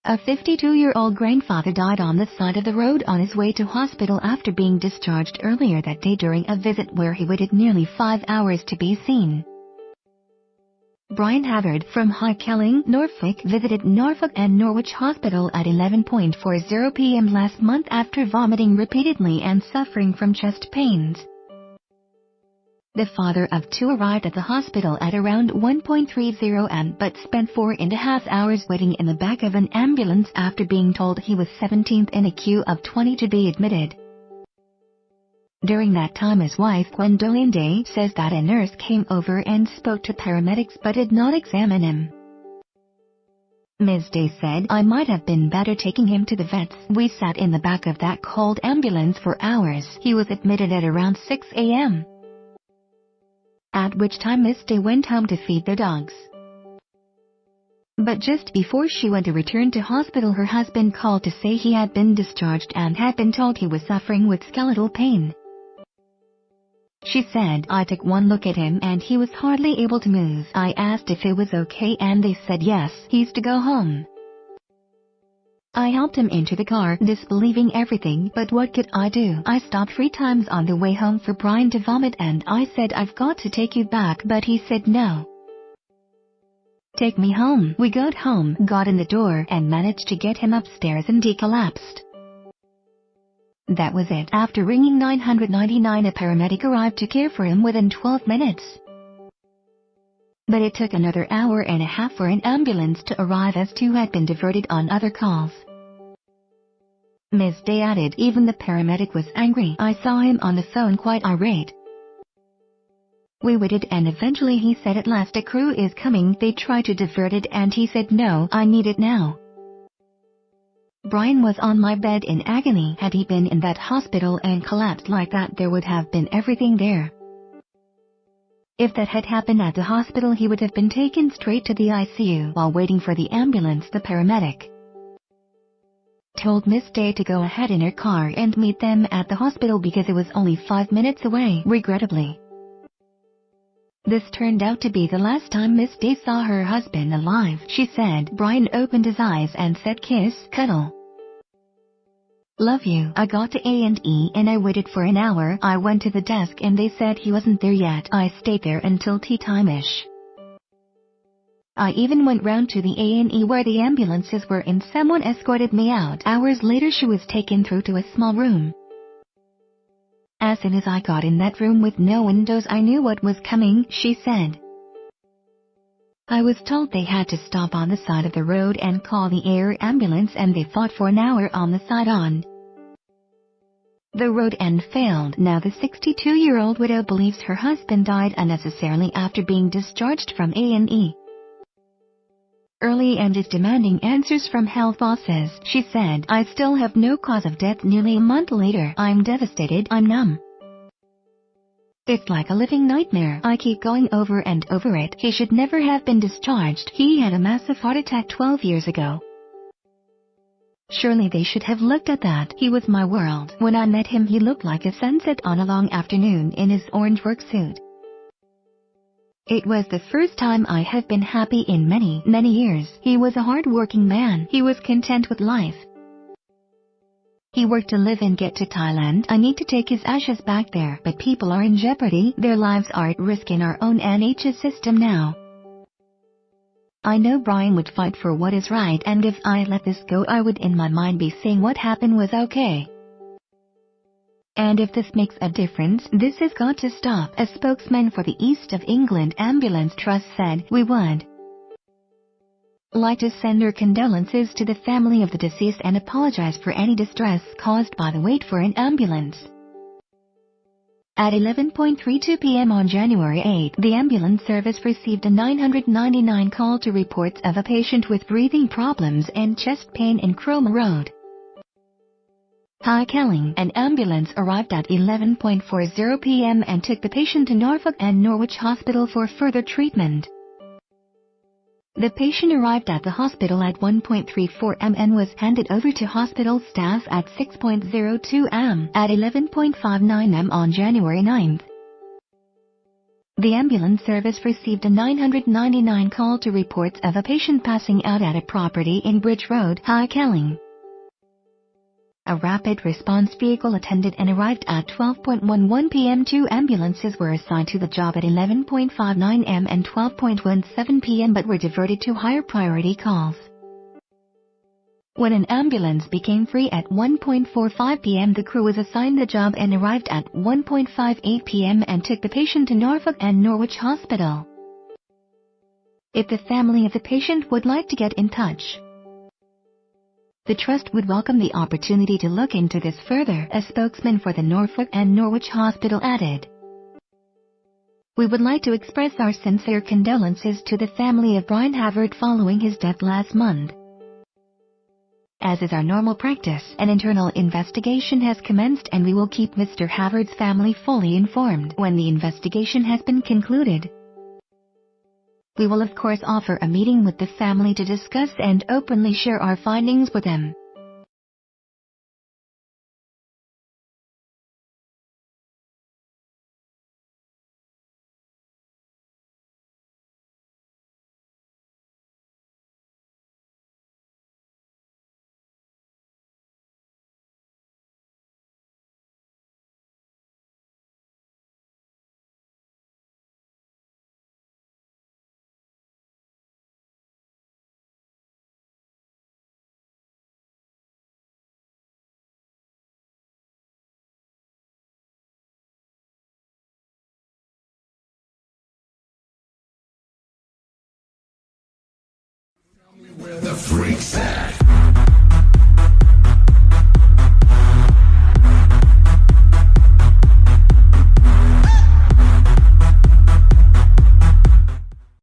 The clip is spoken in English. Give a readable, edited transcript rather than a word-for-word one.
A 52-year-old grandfather died on the side of the road on his way to hospital after being discharged earlier that day during a visit where he waited nearly 5 hours to be seen. Brian Havard from High Kelling, Norfolk visited Norfolk and Norwich Hospital at 11:40 p.m. last month after vomiting repeatedly and suffering from chest pains. The father of two arrived at the hospital at around 1:30 am but spent 4.5 hours waiting in the back of an ambulance after being told he was 17th in a queue of 20 to be admitted. During that time, his wife Gwendolyn Day says that a nurse came over and spoke to paramedics but did not examine him. Ms. Day said, "I might have been better taking him to the vets. We sat in the back of that cold ambulance for hours. He was admitted at around 6 a.m. At which time Miss Day went home to feed the dogs. But just before she went to return to hospital, her husband called to say he had been discharged and had been told he was suffering with skeletal pain. She said, "I took one look at him and he was hardly able to move. I asked if it was okay and they said yes, he's to go home. I helped him into the car, disbelieving everything, but what could I do? I stopped 3 times on the way home for Brian to vomit and I said, I've got to take you back, but he said no. Take me home." We got home, got in the door, and managed to get him upstairs and he collapsed. That was it. After ringing 999, a paramedic arrived to care for him within 12 minutes. But it took another hour and a half for an ambulance to arrive as two had been diverted on other calls. Ms. Day added, "Even the paramedic was angry. I saw him on the phone quite irate. We waited and eventually he said at last a crew is coming. They tried to divert it and he said no, I need it now." Brian was on my bed in agony. Had he been in that hospital and collapsed like that, there would have been everything there. If that had happened at the hospital, he would have been taken straight to the ICU. While waiting for the ambulance, the paramedic told Miss Day to go ahead in her car and meet them at the hospital because it was only 5 minutes away. Regrettably, this turned out to be the last time Miss Day saw her husband alive. She said, "Brian opened his eyes and said, 'Kiss, cuddle, love you.' I got to A&E and I waited for an hour. I went to the desk and they said he wasn't there yet. I stayed there until tea time-ish. I even went round to the A&E where the ambulances were and someone escorted me out. Hours later she was taken through to a small room. As soon as I got in that room with no windows, I knew what was coming," she said. "I was told they had to stop on the side of the road and call the air ambulance and they fought for an hour on the side on the road and failed." Now the 62-year-old widow believes her husband died unnecessarily after being discharged from A&E early and is demanding answers from health bosses. She said, "I still have no cause of death nearly a month later. I'm devastated. I'm numb. It's like a living nightmare. I keep going over and over it. He should never have been discharged. He had a massive heart attack 12 years ago. Surely they should have looked at that. He was my world. When I met him, he looked like a sunset on a long afternoon in his orange work suit. It was the first time I have been happy in many, many years. He was a hard-working man. He was content with life. He worked to live and get to Thailand. I need to take his ashes back there, but people are in jeopardy. Their lives are at risk in our own NHS system now. I know Brian would fight for what is right, and if I let this go, I would in my mind be saying what happened was okay. And if this makes a difference, this has got to stop." A spokesman for the East of England Ambulance Trust said, "We would like to send our condolences to the family of the deceased and apologize for any distress caused by the wait for an ambulance." At 11:32 p.m. on January 8, the ambulance service received a 999 call to reports of a patient with breathing problems and chest pain in Cromer Road, High Kelling. An ambulance arrived at 11:40 p.m. and took the patient to Norfolk and Norwich Hospital for further treatment. The patient arrived at the hospital at 1:34 am and was handed over to hospital staff at 6:02 am. At 11:59 am on January 9, The ambulance service received a 999 call to reports of a patient passing out at a property in Bridge Road, High Kelling. A rapid response vehicle attended and arrived at 12:11 p.m. Two ambulances were assigned to the job at 11:59 am and 12:17 p.m. but were diverted to higher priority calls. When an ambulance became free at 1:45 p.m. the crew was assigned the job and arrived at 1:58 p.m. and took the patient to Norfolk and Norwich Hospital. If the family of the patient would like to get in touch, the Trust would welcome the opportunity to look into this further, a spokesman for the Norfolk and Norwich Hospital added. We would like to express our sincere condolences to the family of Brian Havard following his death last month. As is our normal practice, an internal investigation has commenced and we will keep Mr. Havard's family fully informed when the investigation has been concluded. We will of course offer a meeting with the family to discuss and openly share our findings with them. The freaks at